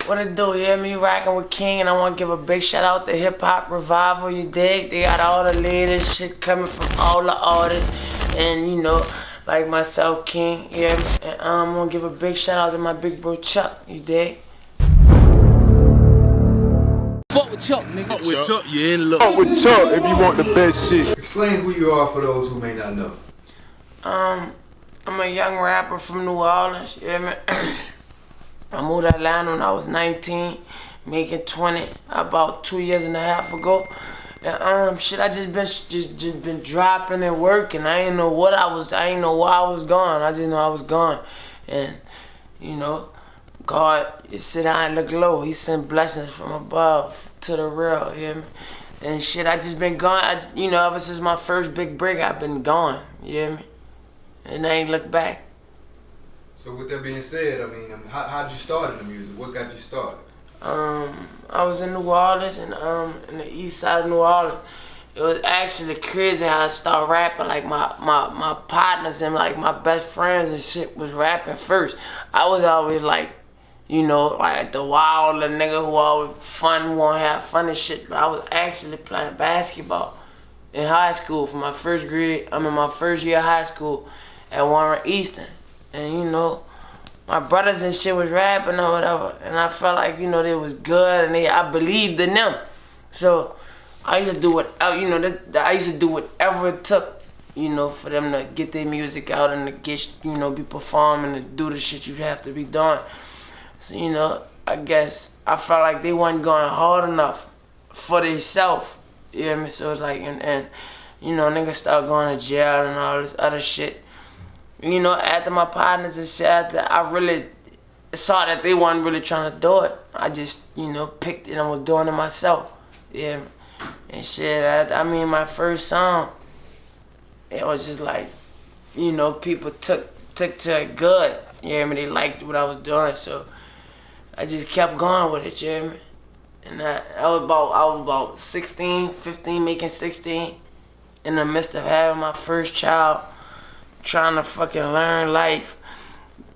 What it do, you hear me? Rockin' with Kyyngg, and I wanna give a big shout out to Hip Hop Revival, you dig? They got all the latest shit coming from all the artists, and you know, like myself, Kyyngg, you hear me? And I'm gonna give a big shout out to my big bro Chuck, you dig? Fuck with Chuck, nigga. Fuck with Chuck, you in luck. Fuck with Chuck if you want the best shit. Explain who you are for those who may not know. I'm a young rapper from New Orleans, you hear me? I moved to Atlanta when I was 19, making 20 about 2.5 years ago. And shit, I just been dropping and working. I didn't know why I was gone. I just know I was gone. And you know, God, you sit down and look low. He sent blessings from above to the real, you hear me? And shit, I just been gone. Ever since my first big break, I've been gone, you hear me? And I ain't looked back. So with that being said, I mean, how'd you start in the music? What got you started? I was in New Orleans and in the east side of New Orleans. It was actually crazy how I started rapping. Like my partners and like my best friends and shit was rapping first. I was always like, you know, like the wild little nigga who always fun, wanna have fun and shit. But I was actually playing basketball in high school for my first grade. I'm in my first year of high school at Warren Easton. And you know, my brothers and shit was rapping or whatever, and I felt like, you know, they was good and I believed in them. So I used to do I used to do whatever it took, you know, for them to get their music out and to get, you know, be performing and do the shit you have to be doing. So, you know, I guess I felt like they wasn't going hard enough for themselves. You hear me? So it's like, and you know, niggas start going to jail and all this other shit. You know, after my partners and shit, I really saw that they wasn't really trying to do it. I just, you know, picked it and was doing it myself. Yeah. And shit, I mean, my first song, it was just like, you know, people took to it good. You hear me? They liked what I was doing, so I just kept going with it, you hear me? And I was about 16, 15, making 16, in the midst of having my first child, trying to fucking learn life,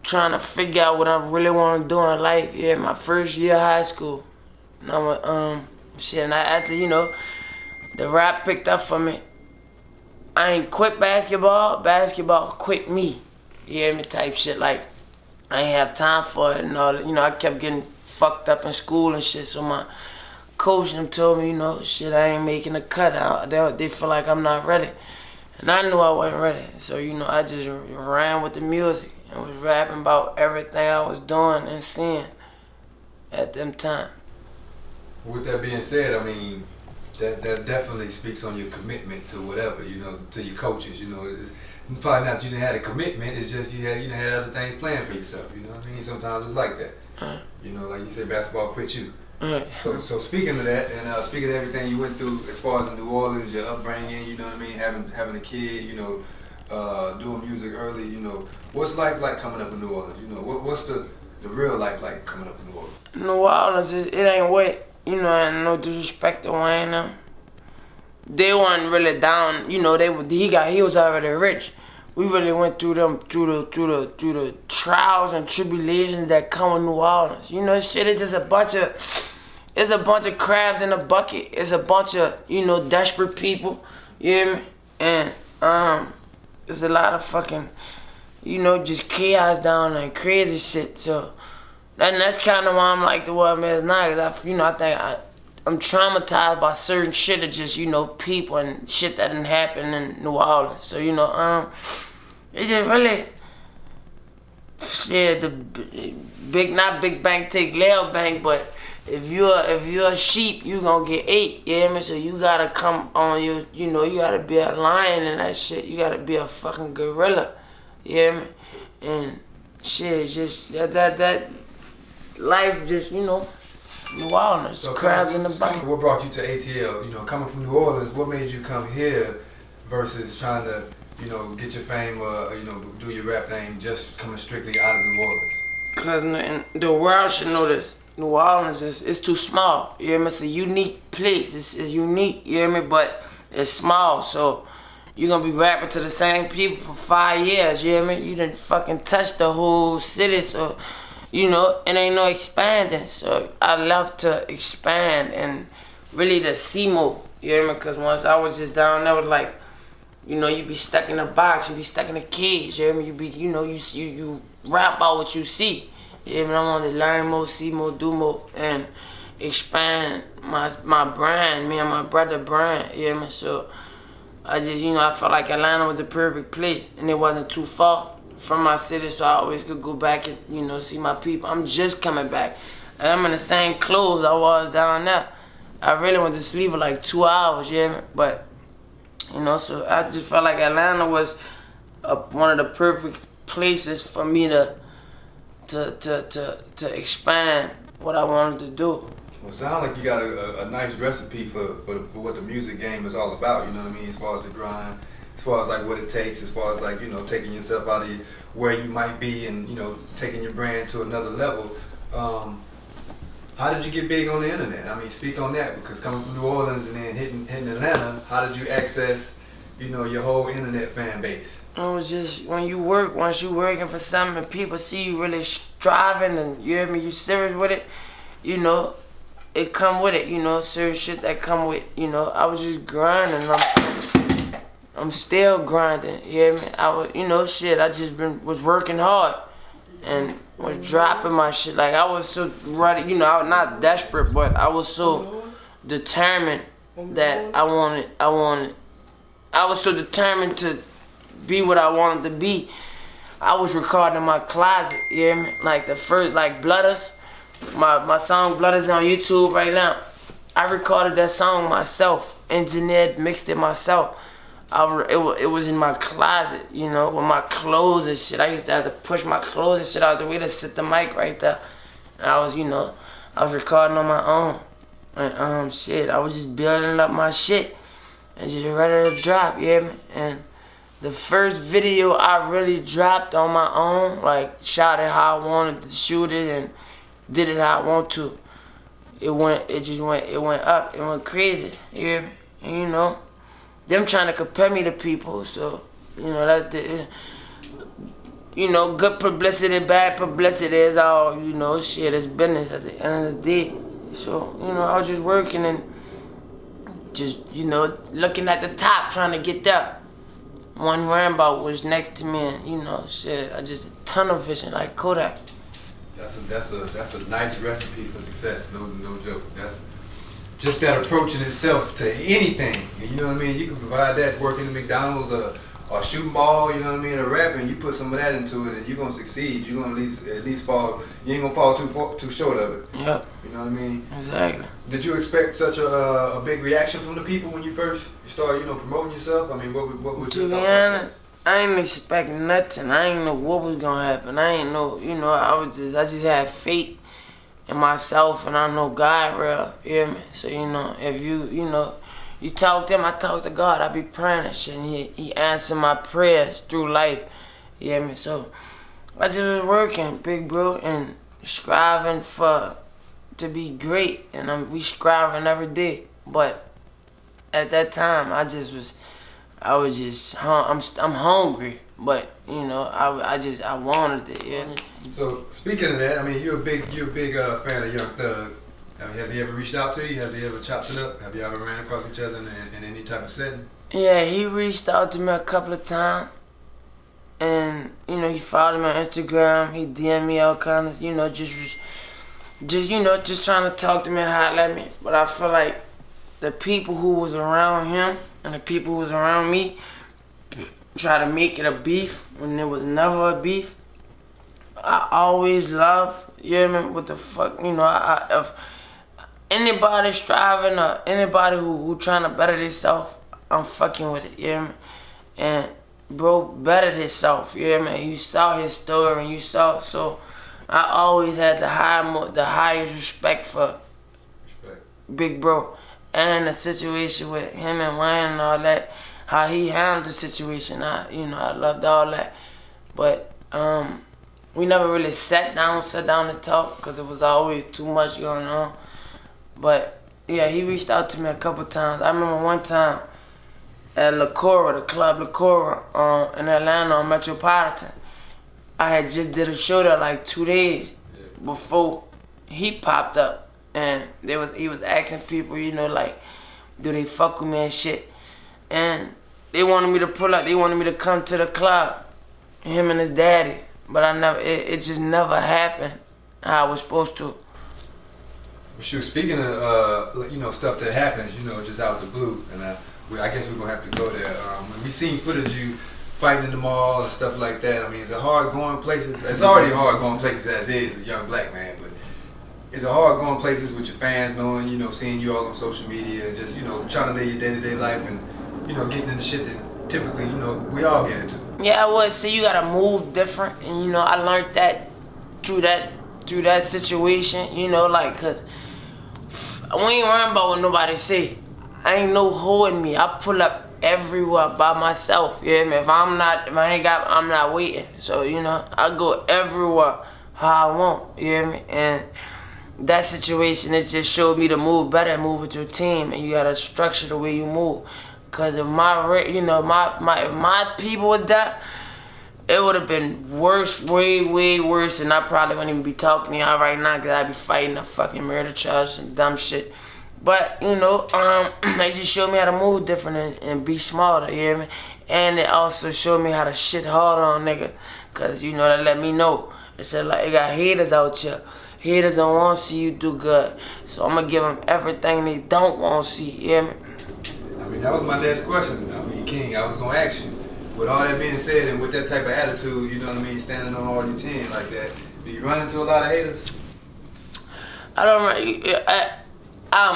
trying to figure out what I really want to do in life. Yeah, my first year of high school. And and after, you know, the rap picked up for me. I ain't quit basketball quit me. You hear me? Type shit, like, I ain't have time for it and all that. You know, I kept getting fucked up in school and shit, so my coach them told me, you know, shit, I ain't making a cut out. They feel like I'm not ready. And I knew I wasn't ready, so you know, I just ran with the music and was rapping about everything I was doing and seeing at them time. With that being said, I mean, that definitely speaks on your commitment to whatever, you know, to your coaches. You know, it's probably not that you didn't have a commitment. It's just you had other things planned for yourself. You know what I mean? Sometimes it's like that. You know, like you say, basketball quit you. So speaking of that, and speaking of everything you went through as far as in New Orleans, your upbringing, you know what I mean, having a kid, you know, doing music early, you know, what's life like coming up in New Orleans? You know, what's the real life like coming up in New Orleans? New Orleans, it ain't wet, you know, and no disrespect to Wayne them. They weren't really down, you know, he was already rich. We really went through the trials and tribulations that come with New Orleans. You know, shit, it's just a bunch of crabs in a bucket. It's a bunch of, you know, desperate people. You hear me? And there's a lot of fucking, you know, just chaos down there and crazy shit. So, and that's kind of why I'm like the way I'm is now. Cause I think I'm traumatized by certain shit of just, you know, people and shit that didn't happen in New Orleans. So, you know, it's just really, yeah, the not big bank take little bank, but if you're a sheep, you gonna get ate, you hear me? So you gotta come on your, you know, you gotta be a lion and that shit. You gotta be a fucking gorilla, you hear me? And shit, it's just that life just, you know, New Orleans, so crabs in the bucket. What brought you to ATL? You know, coming from New Orleans, what made you come here versus trying to, you know, get your fame or, you know, do your rap thing just coming strictly out of New Orleans? Cause the world should know this. New Orleans is too small. You hear me? It's a unique place. It's unique, you hear me? But it's small, so you're gonna be rapping to the same people for 5 years, you hear me? You done fucking touched the whole city, so you know, it ain't no expanding. So I love to expand and really to see more. You hear me? Because once I was just down there, was like, you know, you be stuck in a box, you be stuck in a cage. You hear me? You be, you know, you rap out what you see. You hear me? I want to learn more, see more, do more, and expand my brand, me and my brother brand. You hear me? So I just, you know, I felt like Atlanta was the perfect place, and it wasn't too far from my city, so I always could go back and, you know, see my people. I'm just coming back, and I'm in the same clothes I was down there. I really went to sleep for like 2 hours, you hear me? But, you know, so I just felt like Atlanta was one of the perfect places for me to expand what I wanted to do. Well, it sounds like you got a nice recipe for what the music game is all about, you know what I mean? As far as the grind, as far as like what it takes, as far as like, you know, taking yourself out of where you might be and, you know, taking your brand to another level. How did you get big on the internet? I mean, speak on that, because coming from New Orleans and then hitting Atlanta, how did you access, you know, your whole internet fan base? It was just once you working for something and people see you really striving and, you hear me, you serious with it, you know, it come with it, you know, serious shit that come with, you know, I was just grinding. I'm still grinding, you hear me? I was, you know, shit, I just was working hard and was dropping my shit. Like, I was so ready, you know, I was not desperate, but I was so determined that I was so determined to be what I wanted to be. I was recording in my closet, you hear me? Like the first, like Blooders, my song Blooders on YouTube right now. I recorded that song myself, engineered, mixed it myself. It was in my closet, you know, with my clothes and shit. I used to have to push my clothes and shit out the way to sit the mic right there. And I was, you know, I was recording on my own. And shit, I was just building up my shit and just ready to drop, you hear me? And the first video I really dropped on my own, like shot it how I wanted to shoot it and did it how I want to. It went up, it went crazy, you hear me? And you know, them trying to compare me to people, so, you know, you know, good publicity, bad publicity is all, you know, shit, it's business at the end of the day. So, you know, I was just working and just, you know, looking at the top, trying to get there. One Rambo was next to me and, you know, shit, I just tunnel vision like Kodak. That's a nice recipe for success, no joke. That's just that approach in itself to anything. You know what I mean? You can provide that working at McDonald's or shooting ball, you know what I mean, or rapping. You put some of that into it and you're gonna succeed. You're gonna at least fall. You ain't gonna fall too short of it. Yep. You know what I mean? Exactly. Did you expect such a big reaction from the people when you first started, you know, promoting yourself? I mean, what was your thought process? I ain't expect nothing. I ain't know what was gonna happen. I ain't know, you know, I just had faith in myself and I know God real, you hear me? So, you know, if you know, you talk to him, I talk to God, I be praying and shit, and he answer my prayers through life, you hear me? So, I just was working, big bro, and striving to be great, and we striving every day, but at that time, I'm hungry, but you know, I wanted it. Yeah. So speaking of that, I mean, you're a big fan of Young Thug. I mean, has he ever reached out to you? Has he ever chopped it up? Have you ever ran across each other in any type of setting? Yeah, he reached out to me a couple of times, and you know, he followed me on Instagram. He DM'd me all kind of, you know, just trying to talk to me and holler at me. But I feel like the people who was around him and the people who was around me try to make it a beef when there was never a beef. I always love, you hear me, what the fuck, you know, if anybody striving or anybody who trying to better themselves, I'm fucking with it, you hear me? And bro bettered himself, you hear me? You saw his story and you saw, so I always had the highest respect for Big Bro. And the situation with him and Wayne and all that, how he handled the situation, I loved all that. But we never really sat down to talk because it was always too much going on. But yeah, he reached out to me a couple times. I remember one time at La Cora, the club La Cora in Atlanta on Metropolitan. I had just did a show there like 2 days. before he popped up, and he was asking people, you know, like, do they fuck with me and shit, and they wanted me to pull up. They wanted me to come to the club, him and his daddy, but I never. It just never happened how I was supposed to. Shoot, speaking of you know, stuff that happens, you know, just out the blue, and I guess we're gonna have to go there. We seen footage of you fighting in the mall and stuff like that. I mean, it's a hard going places. It's already hard going places as is, a young black man, but it's a hard going places with your fans knowing, you know, seeing you all on social media, and just, you know, trying to live your day-to-day life, and, you know, getting into shit that typically, you know, we all get into. Yeah, I would say you gotta move different, and you know, I learned that through that situation, you know, like, cause we ain't worrying about what nobody say. I ain't no holding me. I pull up everywhere by myself. You hear me? If I'm not waiting. So, you know, I go everywhere how I want. You hear me? And that situation, it just showed me to move better, move with your team, and you gotta structure the way you move. Cause if my people was that, it would have been worse, way worse, and I probably wouldn't even be talking to y'all right now, cause I'd be fighting a fucking murder charge and dumb shit. But, you know, they just showed me how to move different and be smarter, you hear me? And it also showed me how to shit harder on nigga, cause, you know, they let me know. It said, like, they got haters out here. Haters don't want to see you do good. So I'm gonna give them everything they don't want to see, you hear me? I mean, that was my next question. I mean, King, I was gonna ask you, with all that being said and with that type of attitude, you know what I mean, standing on all your 10 like that, do you run into a lot of haters? I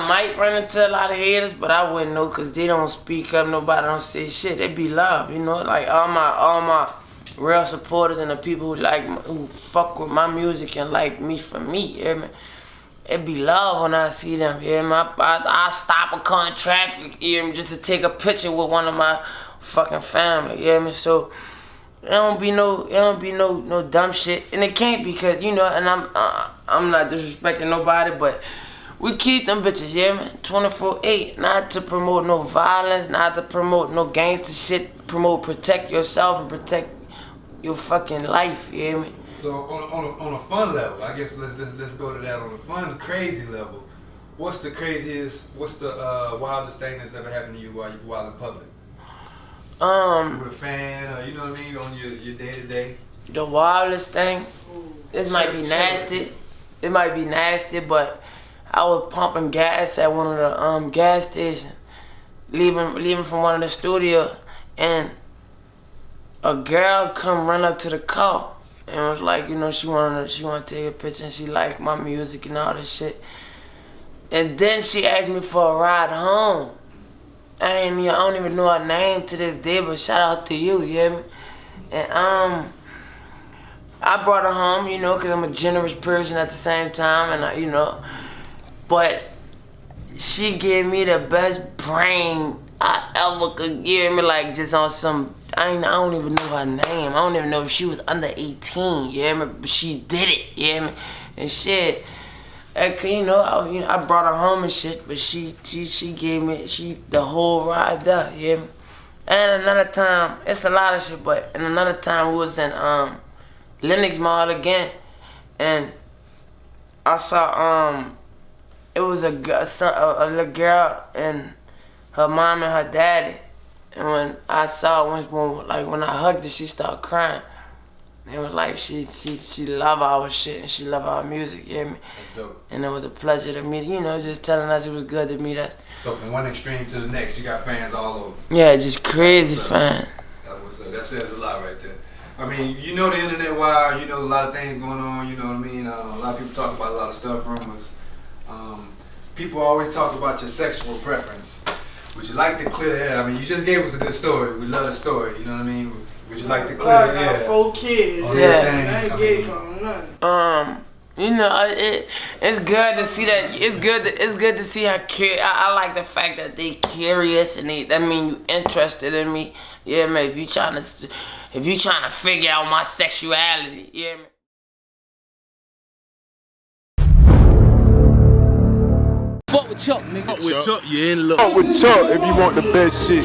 might run into a lot of haters, but I wouldn't know, cause they don't speak up. Nobody don't say shit. It be love, you know. Like all my real supporters and the people who fuck with my music and like me for me. You hear me? It be love when I see them. You hear me? I stop a car in traffic. You hear me? Just to take a picture with one of my fucking family. You hear me? So it don't be no dumb shit, and it can't be, cause you know. And I'm not disrespecting nobody, but we keep them bitches, yeah, man, 24/8. Not to promote no violence, not to promote no gangster shit. Protect yourself and protect your fucking life, you hear me? So on a fun level, I guess let's go to that on a fun, crazy level. What's the wildest thing that's ever happened to you while in public? You were a fan, or you know what I mean, on your day-to-day? The wildest thing, this might be nasty. It might be nasty, but I was pumping gas at one of the gas stations, leaving from one of the studios, and a girl come run up to the car and was like, you know, she wanted to take a picture, and she liked my music and all this shit. And then she asked me for a ride home. I don't even know her name to this day, but shout out to you, you hear me? And I brought her home, you know, cause I'm a generous person at the same time, and you know, but she gave me the best brain I ever could give me, like just on some. I don't even know her name. I don't even know if she was under 18. You hear me? But she did it. You hear me? And shit. You know, I brought her home and shit, but she gave me the whole ride there. You hear me? And another time, it's a lot of shit, but and another time we was in Lenox Mall again, and I saw it was a little girl and her mom and her daddy. And when I saw when I hugged her, she started crying. It was like she love our shit and she love our music, you hear me? That's dope. And it was a pleasure to meet, you know, just telling us it was good to meet us. So from one extreme to the next, you got fans all over. Yeah, just crazy fans. That says a lot right there. I mean, you know the internet wire, you know a lot of things going on, you know what I mean? A lot of people talk about a lot of stuff, rumors. People always talk about your sexual preference. Would you like to clear the air? I mean, you just gave us a good story. We love the story, you know what I mean? Would you like to clear the air? I got 4 kids. Yeah. I ain't gave them nothing. You know, it's good to see that. It's good to see how I like the fact that they curious and that mean you interested in me. Yeah, man. If you trying to figure out my sexuality, yeah, man. Fuck with Chuck, nigga. Fuck with Chuck, you in luck. Fuck with Chuck if you want the best shit.